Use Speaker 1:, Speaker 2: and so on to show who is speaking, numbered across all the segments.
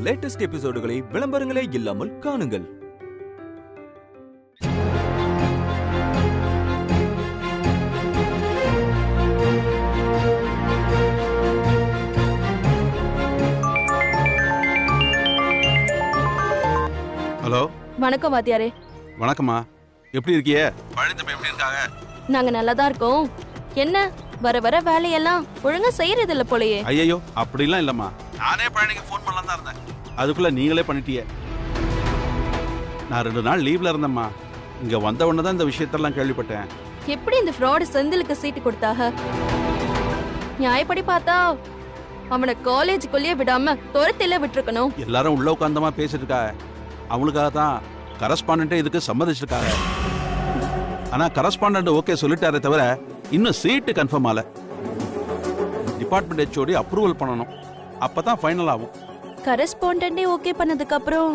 Speaker 1: Latest எபிசோடுகளை விளம்பரங்களே இல்லாமல் காணுங்கள்.
Speaker 2: Hello,
Speaker 3: வணக்கம் வாத்தியாரே.
Speaker 2: வணக்கம்மா. எப்படி இருக்கீங்க? பழனித்தம்பி எப்படி இருக்காங்க?
Speaker 3: நாங்க நல்லா தான் இருக்கோம். என்ன வர வர வேலையெல்லாம் ஒழுங்கா செய்யறது இல்ல போலயே.
Speaker 2: ஐயோ, அப்படிலாம் இல்லம்மா. நானே பழனிக்கு ஃபோன் பண்ணலாம் தான் இருந்தேன். அதுக்குள்ள நீங்களே பண்ணிட்டீங்க. நான் 2 நாள் லீவ்ல இருந்தேம்மா. இங்க வந்த உடனே தான் இந்த விஷயத்தெல்லாம் கேள்விப்பட்டேன்.
Speaker 3: எப்படி இந்த ஃப்ராட் செந்திலுக்கு சீட்டு கொடுத்தாக? நியாயப்படி பார்த்தா அவனை காலேஜுக்குள்ளேயே விடாம துரத்தில விட்டுருக்கணும்.
Speaker 2: எல்லாரும் உள்ள உட்காந்தமா பேசிட்டு இருக்காங்க. அவங்களுக்காக தான் கரஸ்பாண்டன்ட்டே இதுக்கு சம்மதிச்சிருக்காங்க. ஆனா கரஸ்பாண்டன்ட் ஓகே சொல்லிட்டாரே தவிர இன்னும் சீட்டு கன்ஃபார்ம் ஆல. டிபார்ட்மெண்ட் ஹெச்ஓடி அப்ரூவல் பண்ணணும். அப்பதான் ஃபைனல் ஆகும்.
Speaker 3: கரஸ்பாண்டன்டே ஓகே பண்ணதுக்கு அப்புறம்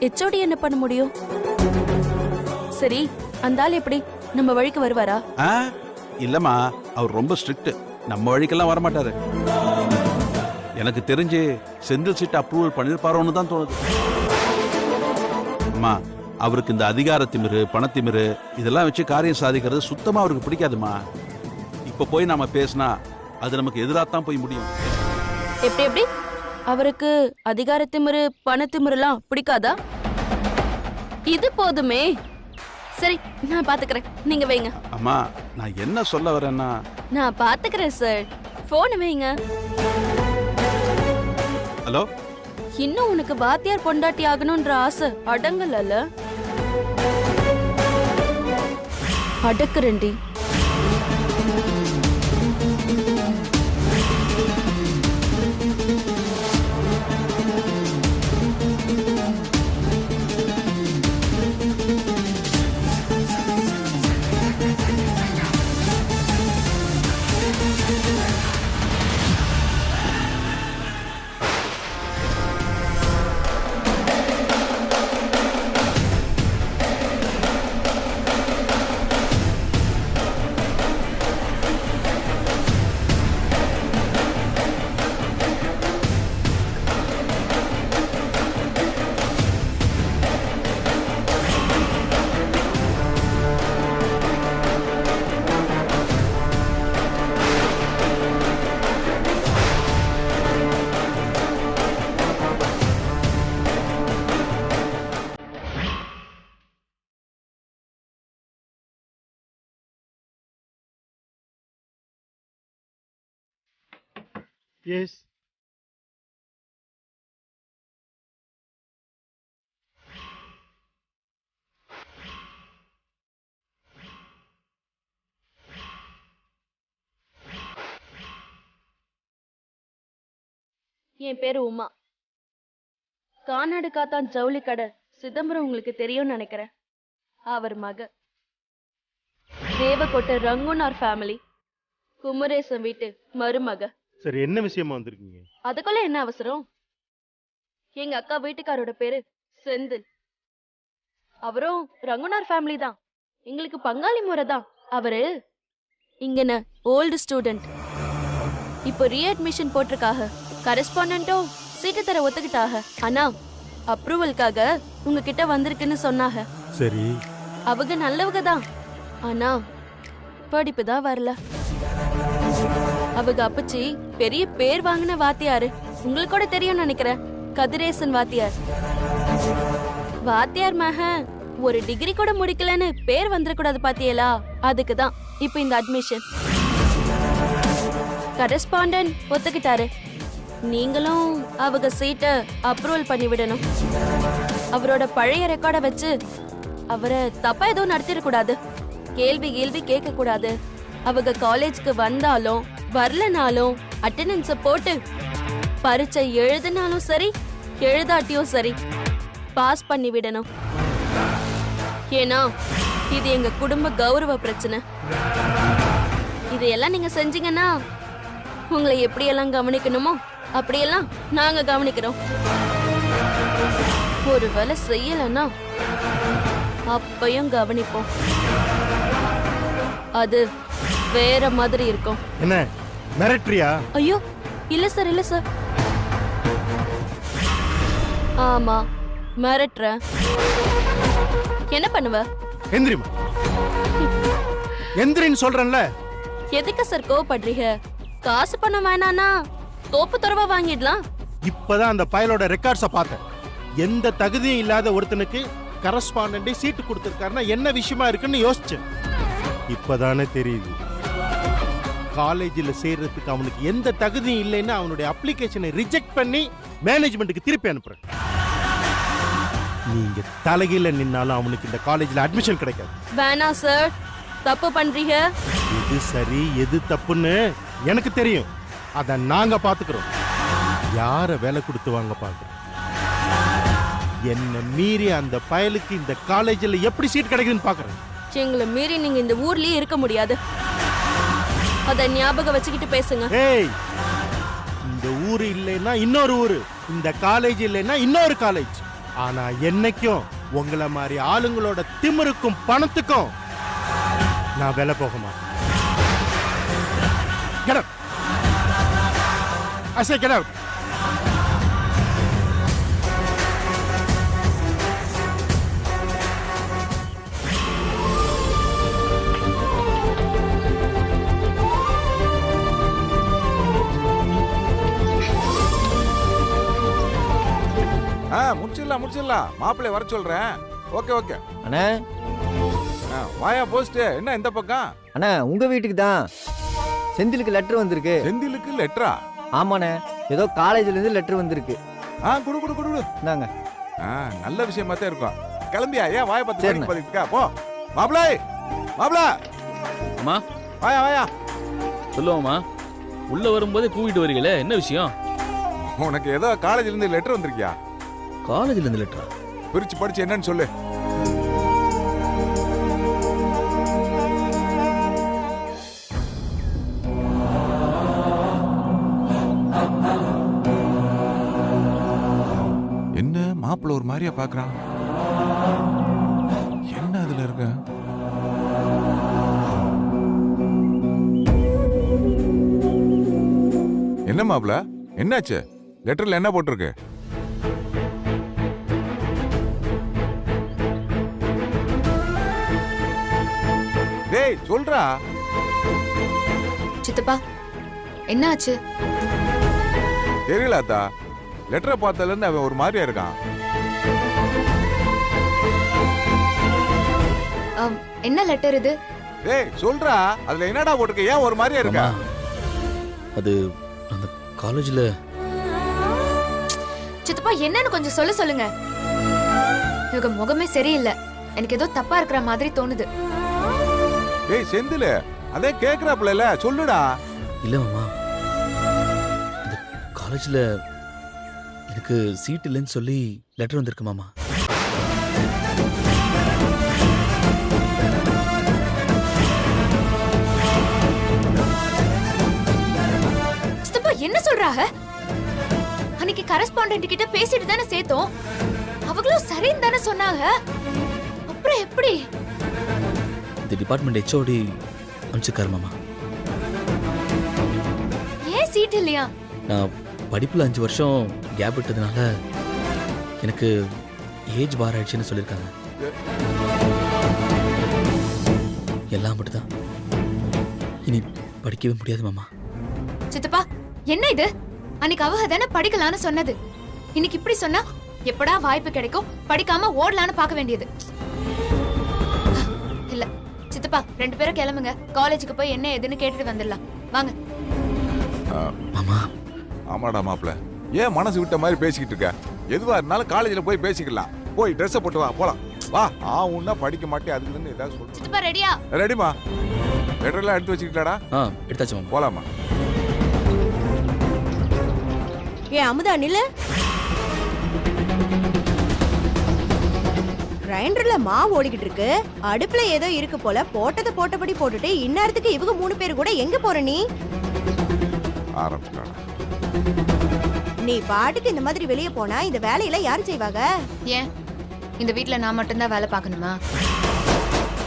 Speaker 3: ஹெச்ஓடி என்ன பண்ண முடியும்? சரி, அந்த ஆள் எப்படி நம்ம வழிக்கு வருவாரா?
Speaker 2: இல்லம்மா, அவர் ரொம்ப ஸ்ட்ரிக்ட். நம்ம வழிக்கெல்லாம் வரமாட்டாரு. எனக்கு தெரிஞ்சு செந்தில் சீட் அப்ரூவல் பண்ணிருப்பாரோன்னு தான் தோணுது. அம்மா, அவருக்கு இந்த அதிகார திமிரு, பணத்திமிரு இதெல்லாம் வச்சு காரியம் சாதிக்கிறது சுத்தமா அவருக்கு பிடிக்காதுமா. இப்ப போய் நாம பேசினா அது நமக்கு எதிராத்தான் போய் முடியும்.
Speaker 3: எப்படி எப்படி அவருக்கு அதிகாரத்திமிரு பணத்திமிருலாம் பிடிக்காதா? இது போதுமே. சரி, நான் பாத்துக்கிறேன், நீங்க வைங்க.
Speaker 2: அம்மா, நான் என்ன சொல்ல வரேன்னா,
Speaker 3: நான் பாத்துக்கிறேன் சார். போன் வைங்க.
Speaker 2: ஹலோ,
Speaker 3: இன்னும் உனக்கு வாத்தியார் பொண்டாட்டி ஆகணும்ன்ற ஆசை அடங்கலல்ல? அடக்குறேன்டி.
Speaker 4: Yes.
Speaker 3: என் பேரு உமா. கானாடு காத்தான் ஜவுளி கடை சிதம்பரம் உங்களுக்கு தெரியும்னு நினைக்கிறேன். அவர் மக தேவக்கோட்டை ரங்குனார் ஃபேமிலி, குமரேசன் வீட்டு மருமக.
Speaker 4: சரி, என்ன விஷயமா வந்திருக்கீங்க?
Speaker 3: அதுக்குள்ள என்ன அவசரம்? எங்க அக்கா வீட்டுக்காரோட பேரு செந்தில். அவரும் ரங்குனார் ஃபேமிலி தான். எங்களுக்கு பங்காளி முறை தான். அவரு இங்கன ஓல்டு ஸ்டூடெண்ட். இப்போ ரீஅட்மிஷன் போட்டிருக்காக. கரஸ்பாண்டன்ட்டும் சீட்டு தர ஒத்துக்கிட்டாக. ஆனா அப்ரூவலுக்காக உங்ககிட்ட வந்திருக்குன்னு சொன்னாக.
Speaker 4: சரி,
Speaker 3: அவங்க நல்லவங்க தான். ஆனா படிப்பு தான் வரல. அவங்க அப்பச்சி பெரிய பேர் வாங்கின வாத்தியாரு. உங்களுக்கு கூட தெரியும் நினைக்கிறேன், கதிரேசன் வாத்தியார். வாத்தியார் மகன் ஒரு டிகிரி கூட முடிக்கலன்னு பேர் வந்துடக்கூடாது பாத்தியலா? அதுக்குதான் இப்ப இந்த அட்மிஷன். கரஸ்பாண்டன்ட் ஒத்துக்கிட்டாரு. நீங்களும் அவங்க சீட்டை அப்ரூவல் பண்ணி விடணும். அவரோட பழைய ரெக்கார்டை வச்சு அவரை தப்பா எதுவும் நடத்திடக்கூடாது. கேள்வி கேட்க கூடாது. அவங்க காலேஜ்க்கு வந்தாலும் வரலனாலும் அட்டெண்டன்ஸ போட்டு பரீட்சை எழுதினாலும் சரி எழுதாட்டியும் சரி பாஸ் பண்ணி விடணும். ஏன்னா இது எங்க குடும்ப கௌரவ பிரச்சனை. இதையெல்லாம் நீங்க செஞ்சீங்கன்னா உங்களை எப்படியெல்லாம் கவனிக்கணுமோ அப்படியெல்லாம் நாங்க கவனிக்கிறோம். ஒருவேளை செய்யலன்னா அப்பையும் கவனிப்போம். அது வேற மாதிரி இருக்கும்.
Speaker 4: என்ன மிரட்டறியா?
Speaker 3: ஐயோ இல்ல சார், இல்ல சார். ஆமா, மிரட்டுறேன். என்ன பண்ணுவ?
Speaker 4: எந்திரிமா, எந்திரின்னு சொல்றேன்ல.
Speaker 3: எதுக்கு சார் கோவப்படுறீங்க? காசு பண்ண வேணானா தோப்பு துறவா வாங்கிடலாம்.
Speaker 4: இப்பதான் அந்த பயலோட ரெக்கார்ட்ஸ பார்த்தேன். எந்த தகுதியும் இல்லாத ஒருத்தனுக்கு கரஸ்பாண்டன்டே சீட்டு கொடுத்திருக்காருன்னா என்ன விஷயமா இருக்குன்னு யோசிச்சேன். இப்பதானே தெரியுது. காலேஜில் சேர்றதுக்கு அவனுக்கு எந்த தகுதியும் இல்லைன்னு அவனுடைய அப்ளிகேஷனை ரிஜெக்ட் பண்ணி மேனேஜ்மெண்ட்டுக்கு திருப்பி அனுப்புறேன். நீங்க தலைகீழ நின்னாலும் அவனுக்கு இந்த காலேஜ்ல அட்மிஷன் கிடைக்காது.
Speaker 3: வேணாம் சார், தப்பு பண்றீங்க.
Speaker 4: எது சரி எது தப்புன்னு எனக்கு தெரியும். அத நாங்க பாத்துக்கிறோம். யார வேலை கொடுத்து வாங்க பாக்குறோம். என்ன மீறி அந்த பயலுக்கு இந்த காலேஜ்ல எப்படி சீட் கிடைக்குதுன்னு பாக்குறேன்.
Speaker 3: எங்களை மீறி நீங்க இந்த ஊர்லயே இருக்க முடியாது. அத ஞாபகம் வச்சுக்கிட்டு பேசுங்க.
Speaker 4: ஏய், இந்த ஊரு இல்லைன்னா இன்னொரு ஊரு, இந்த காலேஜ் இல்லைன்னா இன்னொரு காலேஜ். ஆனா என்னைக்கும் உங்களை மாதிரி ஆளுங்களோட திமிருக்கும் பணத்துக்கும் நான் வேலை போக மாட்டேன். Get out. I say get out.
Speaker 5: முடிச்சிடலாம். மாப்பிள்ளை வர சொல்றேன். ஓகே ஓகே
Speaker 6: அண்ணா.
Speaker 5: வாயா போஸ்ட். என்ன இந்த பக்கம்?
Speaker 6: அண்ணா, உங்க வீட்டுக்கு தான் செந்திலுக்கு லெட்டர் வந்திருக்கு.
Speaker 5: செந்திலுக்கு லெட்டரா?
Speaker 6: ஆமாண்ணே, ஏதோ காலேஜ்ல இருந்து லெட்டர் வந்திருக்கு.
Speaker 5: குடு குடு குடு.
Speaker 6: இந்தாங்க.
Speaker 5: நல்ல விஷயமா தான் இருக்கும். கிளம்பியா? ஏன் வாய பார்த்து
Speaker 6: சரிண்ணே.
Speaker 5: பதிக்கா போ. மாப்பிள்ளை மாப்பிள்ளை.
Speaker 7: அம்மா,
Speaker 5: வாயா வாயா.
Speaker 7: சொல்லுவாம்மா. உள்ள வரும்போதே கூவிட்டு வரீங்களே, என்ன விஷயம்?
Speaker 5: உனக்கு ஏதோ காலேஜ்ல இருந்து லெட்டர் வந்திருக்கியா?
Speaker 7: காலேஜ்ல இருந்து லெட்டரா?
Speaker 5: பிரிச்சு படிச்சு என்னன்னு சொல்லு. என்ன மாப்பிள்ள ஒரு மாதிரியா பாக்குறான்? என்ன அதுல இருக்கு? என்ன மாப்பிள்ள, என்னாச்சு? லெட்டர்ல என்ன போட்டிருக்கு? டேய் சொல்றா.
Speaker 8: சித்தப்பா, என்ன ஆச்சு?
Speaker 5: தெரியல அத்தா. லெட்டரை பார்த்ததுல இருந்து அவன் ஒரு மாதிரியா இருக்கான்.
Speaker 8: என்ன லெட்டர் இது?
Speaker 5: டேய் சொல்றா, அதுல என்னடா போட்டிருக்க? ஏன் ஒரு மாதிரியா இருக்கா?
Speaker 7: அது அந்த காலேஜ்ல.
Speaker 8: சித்தப்பா, என்னன்னு கொஞ்சம் சொல்லுங்க. இவங்க முகமே சரியில்லை. எனக்கு ஏதோ தப்பா இருக்கிற மாதிரி தோணுது.
Speaker 5: டேய் செந்தில், அதே கேக்குறாப்ல, சொல்லுடா.
Speaker 7: இல்ல மாமா, இந்த காலேஜ்ல எனக்கு சீட் இல்லைன்னு சொல்லி லெட்டர் வந்திருக்கு மாமா.
Speaker 8: சித்தப்பா, என்ன சொல்றாங்க? அன்னைக்கு கரஸ்பாண்டன்ட் கிட்ட பேசிட்டு தானே சேர்த்தோம். அவங்களும் சரின்னு தானே சொன்னாங்க. அப்புறம் எப்படி?
Speaker 7: இந்த டிபார்ட்மெண்ட் HOD அனுப்பிச்சிருக்காரு மாமா.
Speaker 8: ஏன் சீட் இல்லையா?
Speaker 7: நான் படிப்புல 5 வருஷம் கேப் விட்டதுனால எனக்கு ஏஜ் பார் ஆயிடுச்சுன்னு சொல்லியிருக்காங்க. எல்லாம் மட்டும்தான். இனி படிக்கவே முடியாது மாமா.
Speaker 8: சித்தப்பா, என்ன இது? அன்னைக்கு அவங்க தானே படிக்கலான்னு சொன்னது. இன்னைக்கு இப்படி சொன்னா எப்படா வாய்ப்பு கிடைக்கும் படிக்காம ஓடலான்னு பார்க்க வேண்டியது. இல்ல சித்தப்பா, 2 பேரும் கிளம்புங்க. காலேஜுக்கு போய் என்ன ஏதுன்னு கேட்டுட்டு வந்துடலாம். வாங்க.
Speaker 7: மாமா.
Speaker 5: ஆமாடா மாப்பிள்ள, ஏன் மனசு விட்ட மாதிரி பேசிக்கிட்டு இருக்க? எதுவா இருந்தாலும் காலேஜ்ல போய் பேசிக்கலாம். போய் ட்ரெஸ் போட்டு வா, போலாம். வா. உன்னா படிக்க மாட்டே, அதுக்குன்னு ஏதாவது சொல்லு.
Speaker 8: சித்தப்பா, ரெடியா?
Speaker 5: ரெடிமா. லெட்டர் எல்லாம் எடுத்து வச்சுக்கிட்டாடா?
Speaker 7: எடுத்தாச்சு மாமா.
Speaker 5: போலாமா?
Speaker 9: அமுதா நில கிரைண்டர்ல மாவு ஓடிக்கிட்டு இருக்கு. அடுப்புல ஏதோ இருக்கு போல. போட்டதை போட்டபடி போட்டுட்டு இந்நேரத்துக்கு இவங்க 3 பேர் கூட எங்க போற? நீ
Speaker 5: ஆரம்பிச்சுட்டாடா.
Speaker 9: நீ பாட்டுக்கு இந்த மாதிரி வெளியே போனா இந்த வேலையெல்லாம் யாரு செய்வாங்க?
Speaker 8: ஏன் இந்த வீட்ல நான் மட்டும்தான் வேலை பார்க்கணுமா?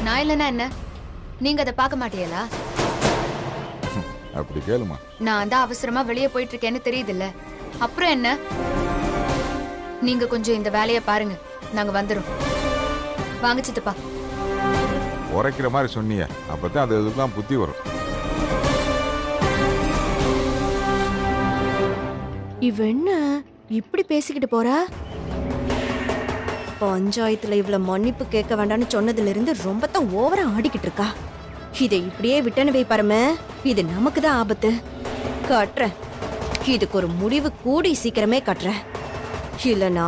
Speaker 8: நான் இல்லைன்னா என்ன, நீங்க அதை பார்க்க மாட்டீங்களா?
Speaker 5: அப்படி கேளுமா.
Speaker 8: நான் தான் அவசரமா வெளியே போயிட்டு இருக்கேன்னு தெரியுது இல்ல, அப்புறம் என்ன? நீங்க கொஞ்சம் இந்த வேலையை பாருங்க, நாங்க வந்துரும். வாங்க சித்தப்பா.
Speaker 5: உரைக்கிற மாதிரி சொன்னீங்க, அப்பதான் அது இதுதான் புத்தி வரும்.
Speaker 9: இவ என்ன இப்படி பேசிக்கிட்டு போறா? பஞ்சாயத்துல இவ்வளவு மன்னிப்பு கேட்க வேண்டாம்னு சொன்னதுல இருந்து ரொம்ப தான் ஓவரா ஆடிக்கிட்டு இருக்கா. இதை இப்படியே விட்டனு வை பாருமே, இது நமக்கு தான் ஆபத்து. காட்டுறேன், இதுக்கு ஒரு முடிவு கூடி சீக்கிரமே காட்டுறேன். இல்லனா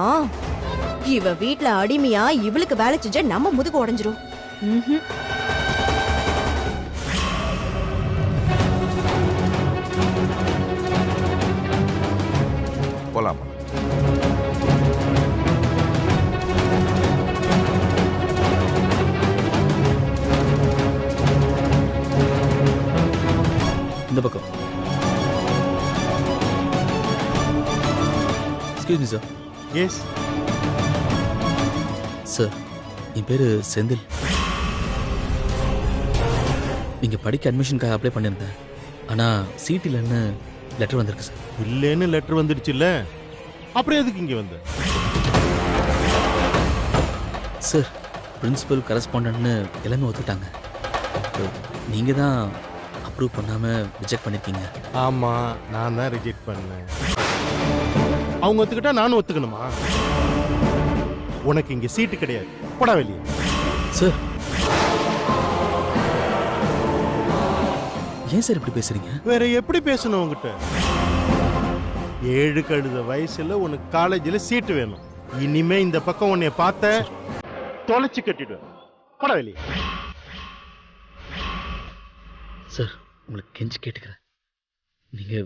Speaker 9: இவ வீட்ல அடிமையா இவளுக்கு வேலை செஞ்சா நம்ம முதுகு உடைஞ்சிரும்.
Speaker 5: போலாமா?
Speaker 7: இந்த பக்கம். Excuse me sir.
Speaker 4: Yes
Speaker 7: sir, என் பேரு செந்தில். இங்க படிக்க அட்மிஷனுக்காக அப்ளை பண்ணியிருந்தேன். ஆனா சீட் இல்லைன்னு லெட்டர் வந்திருக்கு சார்.
Speaker 4: இல்லைன்னு லெட்டர் வந்துடுச்சுல்ல, அப்புறம் எதுக்கு இங்க வந்த?
Speaker 7: சார், பிரின்சிபல் கரஸ்பாண்டன்ட்னு எல்லாமே ஒத்துக்கிட்டாங்க. நீங்க தான் அப்ரூவ் பண்ணாம ரிஜெக்ட் பண்ணிருக்கீங்க.
Speaker 4: ஆமா, நான் தான் ரிஜெக்ட் பண்ணேன். அவங்க ஒத்துக்கிட்டா நானும் ஒத்துக்கணுமா? உனக்கு இங்க சீட்டு கிடையாது, போடா வெளியே.
Speaker 7: சார், ஏன் சார் இப்படி பேசுறீங்க?
Speaker 4: வேற எப்படி பேசணும் உங்ககிட்ட? 7 கழுத வயசுல உனக்கு காலேஜ்ல சீட்டு வேணும். இனிமே இந்த பக்கம் உன்னைய பார்த்த தொலைச்சு கட்டிடுவேன். போடா வெளியே.
Speaker 7: சார், உங்களுக்கு கெஞ்சி கேட்டுக்கிறேன், நீங்க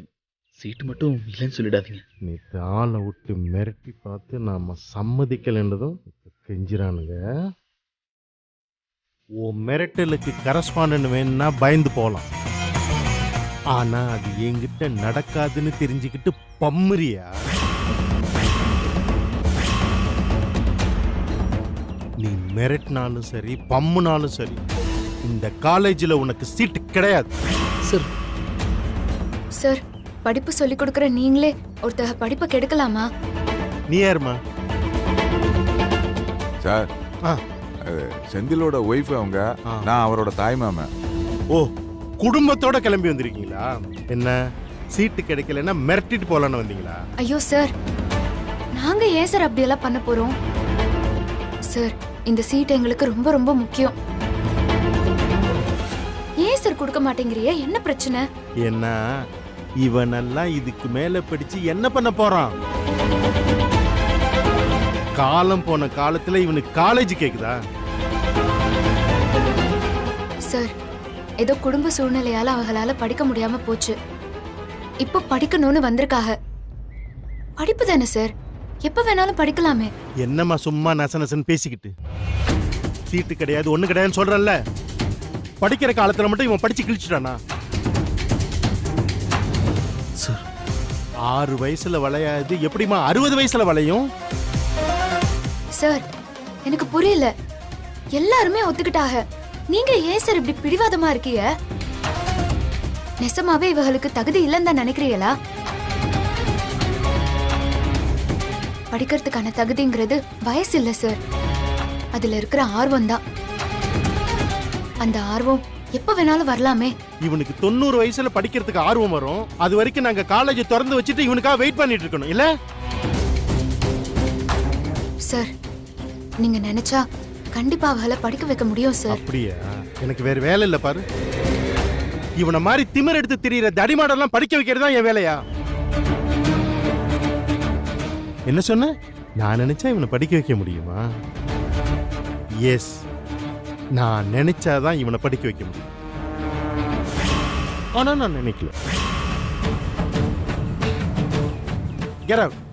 Speaker 7: சீட்டு மட்டும் இல்லைன்னு சொல்லிடாதீங்க.
Speaker 4: நீ ஆளை விட்டு மிரட்டி பார்த்து நாம சம்மதிக்கலன்றதும் கெஞ்சிரானுங்க. ஓ மிரட்டலுக்கு கரஸ்பாண்டன்ட் வேணும்னா பயந்து போலாம். ஆனா அது என்கிட்ட நடக்காதுன்னு தெரிஞ்சுக்கிட்டு பம்முறியா? நீ மிரட்டினாலும் சரி, பம்முனாலும் சரி, இந்த காலேஜில் உனக்கு சீட்டு கிடையாது.
Speaker 7: சார்,
Speaker 8: சார், படிப்பு சொல்லி கொடுக்கற நீங்களே ஒருத்தக படிப்பை கெடுக்கலாமா?
Speaker 4: நீ யாருமா?
Speaker 5: சார்,
Speaker 4: ஆ.
Speaker 5: செந்திலோட ஒய்ஃப் அவங்க, நான் அவரோட தாய்மாமன்.
Speaker 4: ஓ, குடும்பத்தோட கிளம்பி வந்திருக்கீங்களா? என்ன சீட்டு கிடைக்கலன்னா மிரட்டிட்டு போலான்னு வந்தீங்களா?
Speaker 8: ஐயோ சார், நாங்க ஏன் சார் அப்படியெல்லாம் பண்ண போறோம்? சார், இந்த சீட் எங்களுக்கு ரொம்ப ரொம்ப முக்கியம். ஏன் சார் கொடுக்க மாட்டேங்கிறிய? என்ன பிரச்சனை?
Speaker 4: என்ன இவனெல்லாம் இதுக்கு மேல படிச்சு என்ன பண்ண போறான்? காலம் போன காலத்துல இவனுக்கு காலேஜ் கேக்குதா?
Speaker 8: சார், ஏதோ குடும்ப சூழ்நிலையால அவங்களால படிக்க முடியாம போச்சு. இப்போ படிக்கணும்னு வந்திருக்காக. படிப்பு தானே சார், எப்ப வேணாலும் படிக்கலாமே.
Speaker 4: என்னம்மா சும்மா நசனசன் பேசிக்கிட்டு? சீட்டு கிடையாது, ஒண்ணு கிடையாதுன்னு சொல்றல்ல. படிக்கிற காலத்துல மட்டும் இவன் படிச்சு கிழிச்சிட்டானா?
Speaker 7: சார்,
Speaker 4: 6 வயசுல வளையாது எப்படிமா 60 வயசுல வளையும்?
Speaker 8: சார், எனக்கு புரியல. எல்லாருமே ஒத்துக்கிட்டாக, நீங்க ஏன் சார் இப்படி பிடிவாதமா இருக்கீங்க? நெசமாவே இவங்களுக்கு தகுதி இல்லைன்னு தான் நினைக்கிறீங்களா? படிக்கிறதுக்கான தகுதிங்கிறது வயசு இல்ல சார், அதுல இருக்கிற ஆர்வம் தான். அந்த ஆர்வம் எப்ப வேணாலும் வரலாமே.
Speaker 4: இவனுக்கு 90 வயசுல படிக்கிறதுக்கு ஆர்வம் வரும். அது வரைக்கும் நாங்க காலேஜ் திறந்து வச்சுட்டு இவனுக்காக வெயிட் பண்ணிட்டு இருக்கணும் இல்ல?
Speaker 8: சார், நீங்க நினைச்சா கண்டிப்பா அவளை படிக்க வைக்க முடியும் சார்.
Speaker 4: அப்படியா? எனக்கு வேற வேலை இல்ல பாரு. இவனை மாதிரி திமிர் எடுத்து திரியிற தடிமாடெல்லாம் படிக்க வைக்கிறதா என் வேலையா? என்ன சொன்ன? நான் நினைச்சா இவனை படிக்க வைக்க முடியுமா? எஸ், நான் நினைச்சாதான் இவனை படிக்க வைக்க முடியும். ஆனா நான் நினைக்கல.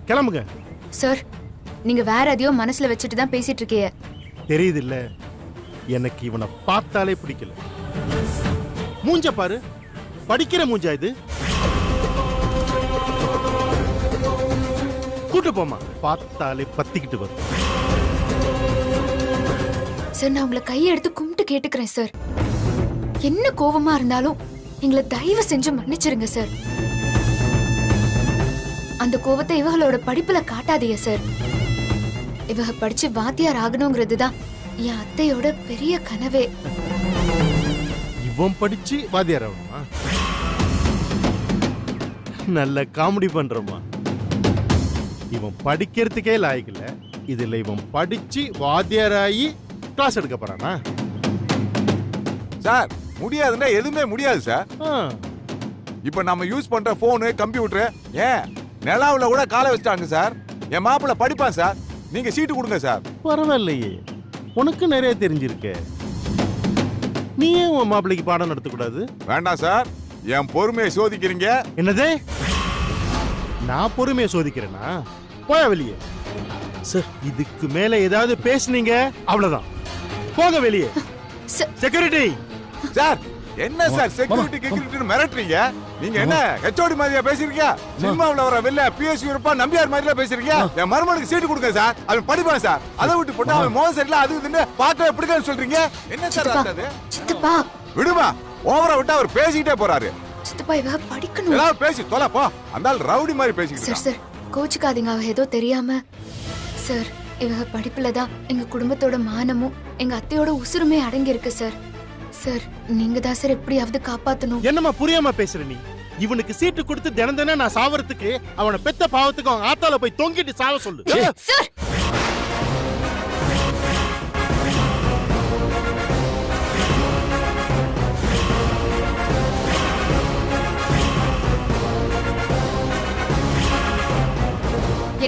Speaker 4: கிளம்புங்க.
Speaker 8: சார், நீங்க வேற எதையோ மனசுல வச்சுட்டு தான் பேசிட்டு இருக்கீங்க.
Speaker 4: தெரியுது இல்ல, எனக்கு இவனை பார்த்தாலே பிடிக்கல. மூஞ்ச பாரு, படிக்கிற மூஞ்சா இது? கூட்டு போமா, பார்த்தாலே பத்திக்கிட்டு வரும்.
Speaker 8: சார், நான் உங்களை கையை எடுத்து கும்பிட்டு கேட்டுக்கிறேன் சார். என்ன கோவமா இருந்தாலும் எங்களை தயவு செஞ்சு மன்னிச்சிருங்க சார். அந்த கோவத்தை இவங்களோட படிப்புல காட்டாதீங்க சார். இவ படிச்சு வாத்தியார் ஆகணுங்கிறது தான் என் அத்தையோட பெரிய கனவே.
Speaker 4: இவன் படிச்சு வாத்தியார் ஆகணுமா? நல்ல காமெடி பண்றோமா. இவன் படிக்கிறதுக்கே லாய்க்கல, இதுல இவன் படிச்சு வாத்தியாராகி கிளாஸ் எடுக்க போறானா?
Speaker 5: சார் முடியாதுன்னா எதுவுமே முடியாது சார்.
Speaker 4: ஆ,
Speaker 5: இப்ப நம்ம யூஸ் பண்ற போனு கம்ப்யூட்டர் ஏன் நிலாவுல கூட காலை வச்சிட்டாங்க சார். என் மாப்பிள்ள படிப்பான் சார். நீங்க சீட்டு கொடுங்க சார்.
Speaker 4: பரவாயில்லையே, உனக்கு நிறைய தெரிஞ்சிருக்க. நீ ஏன் உன் மாப்பிள்ளைக்கு பாடம் நடத்தக்கூடாது?
Speaker 5: வேண்டாம் சார், என் பொறுமையை சோதிக்கிறீங்க.
Speaker 4: என்னது? நான் பொறுமையை சோதிக்கிறேனா? போய வெளியே.
Speaker 7: சார்
Speaker 4: இதுக்கு மேல ஏதாவது பேசுனீங்க அவ்வளவுதான். போக வெளியே. செக்யூரிட்டி.
Speaker 5: சார் என்ன சார் செக்யூரிட்டி செக்யூரிட்டி மிரட்டுறீங்க? நீங்க என்ன ஹெச்ஓடி மாதிரியா பேசுறீங்க? சினிமாவுல வர வெள்ள பிஎஸ்சி இருப்பா நம்பியார் மாதிரியா பேசுறீங்க? என் மருமனுக்கு சீட்டு கொடுங்க சார், அவன் படிப்பான் சார். அதை விட்டு போட்டு அவன் மோசம் சரியில்லை அது இதுன்னு பார்க்கவே பிடிக்காதுன்னு சொல்றீங்க. என்ன சார் அது?
Speaker 8: சித்தப்பா
Speaker 5: விடுமா, ஓவரா விட்டு அவர் பேசிக்கிட்டே போறாரு.
Speaker 8: சித்தப்பா இவ படிக்கணும்.
Speaker 5: ஏதாவது பேசி தொலை போ. அந்த ஆள் ரவுடி மாதிரி பேசிக்கிட்டு
Speaker 8: சார் சார் கோச்சுக்காதீங்க, அவ ஏதோ தெரியாம. சார் இவ படிப்புல தான் எங்க குடும்பத்தோட மானமும் எங்க அத்தையோட உசுருமே அடங்கி இருக்கு சார். சார் நீங்க தான் சார் எப்படியாவது காப்பாத்தணும்.
Speaker 4: என்னமா புரியாம பேசுற நீ? இவனுக்கு சீட்டு கொடுத்து தினம் தினம் நான் சாவறதுக்கு அவனை பெத்த பாவத்துக்கு அவன் ஆத்தால போய் தொங்கிட்டு சாவ சொல்லு.
Speaker 8: சார்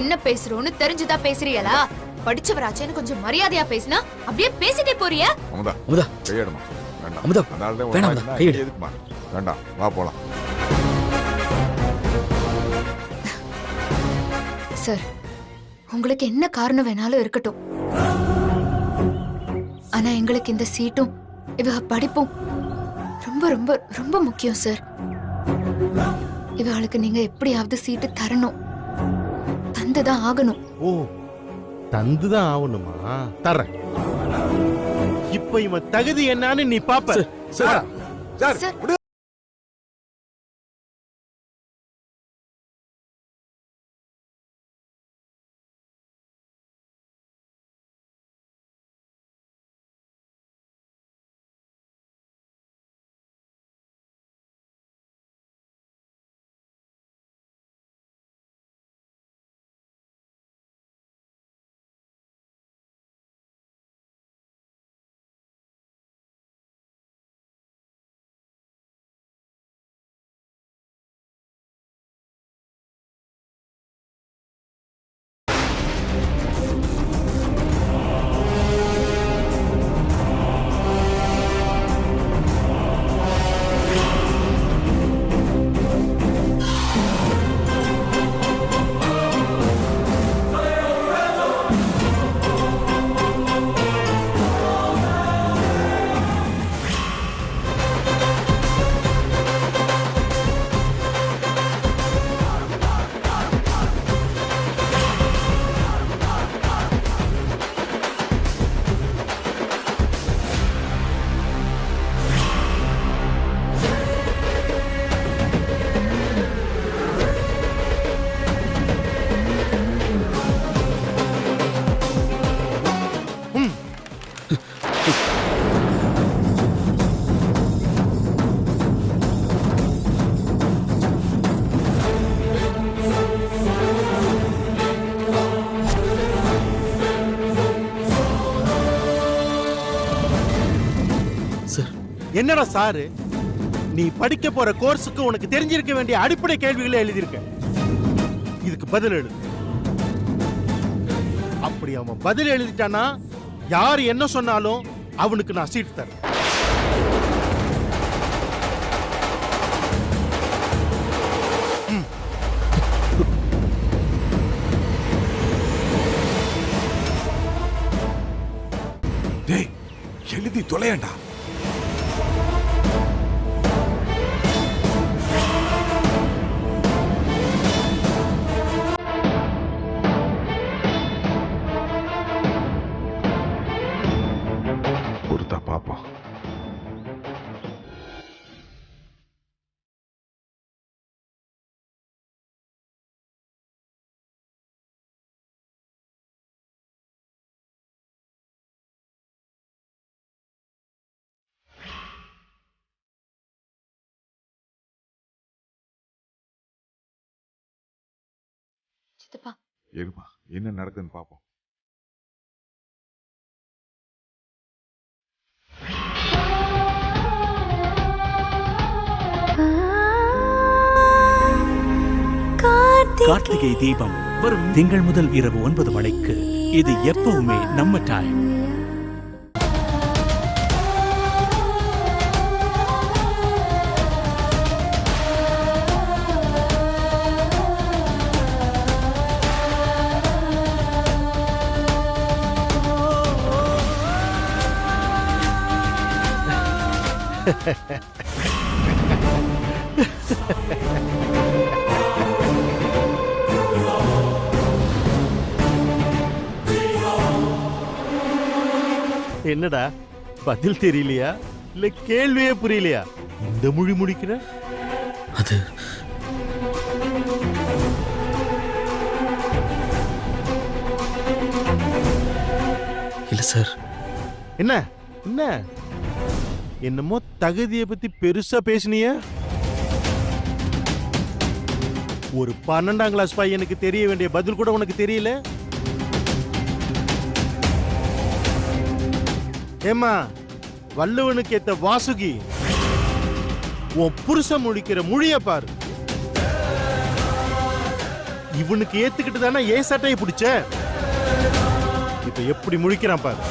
Speaker 8: என்ன பேசுறோன்னு தெரிஞ்சுதான் பேசுறீங்களா? படிச்சவராச்சேன்னு கொஞ்சம் மரியாதையா பேசினா அப்படியே பேசிட்டே போறிய.
Speaker 5: அமுதா
Speaker 7: அமுதா
Speaker 5: கையெடுமா. வேண்டாம்
Speaker 7: அமுதா
Speaker 5: அந்த ஆள் தான்
Speaker 7: வேணாம் அமுதா, கையெடு.
Speaker 5: எதுக்குமா? வேண்டாம் வா போலாம்.
Speaker 8: சார் உங்களுக்கு என்ன காரணம் வேணாலும் இருக்கட்டும், ஆனா எங்களுக்கு இந்த சீட்டும் இவ படிப்பும் ரொம்ப ரொம்ப ரொம்ப முக்கியம் சார். இவளுக்கு நீங்க எப்படியாவது சீட்டு தரணும், தந்துதான் ஆகணும்.
Speaker 4: ஓ, தந்துதான் ஆகணுமா? தர்றேன். இப்ப இவன் தகுதி என்னன்னு நீ பாப்ப.
Speaker 5: Sir sir
Speaker 8: sir.
Speaker 5: விடு.
Speaker 4: என்னடா சாரு, நீ படிக்க போற கோர்ஸுக்கு உனக்கு தெரிஞ்சிருக்க வேண்டிய அடிப்படை கேள்விகளை எழுதியிருக்க. இதுக்கு பதில் எழுது. அப்படி அவன் பதில் எழுதிட்டானா யார் என்ன சொன்னாலும் அவனுக்கு நான் சீட் தரேன்.
Speaker 5: டேய் எழுதி தொலையண்டா. பொறுத்தா பாப்போம்.
Speaker 3: சித்தப்பா
Speaker 5: இருப்பா என்ன நடக்குதுன்னு பாப்போம்.
Speaker 10: கார்த்திகை தீபம் வரும் திங்கள் முதல் இரவு 9 மணிக்கு. இது எப்பவுமே நம்ம டைம்.
Speaker 4: என்னடா பதில் தெரியலையா இல்ல கேள்வியே புரியலையா? இந்த மொழி முடிக்கிற
Speaker 7: அது இல்ல சார்.
Speaker 4: என்ன என்ன என்னமோ தகுதியை பத்தி பெருசா பேசினிய. ஒரு 12ஆம் கிளாஸ் பையனுக்கு தெரிய வேண்டிய பதில் கூட உனக்கு தெரியல. ஏமா வள்ளுவனுக்கு ஏத்த வாசுகி, உன் புருஷன் முடிக்கிற மொழிய பாரு. இவனுக்கு ஏத்துக்கிட்டு தானே ஏன் சட்டையை பிடிச்ச. இப்ப எப்படி முழிக்கிறான் பாரு.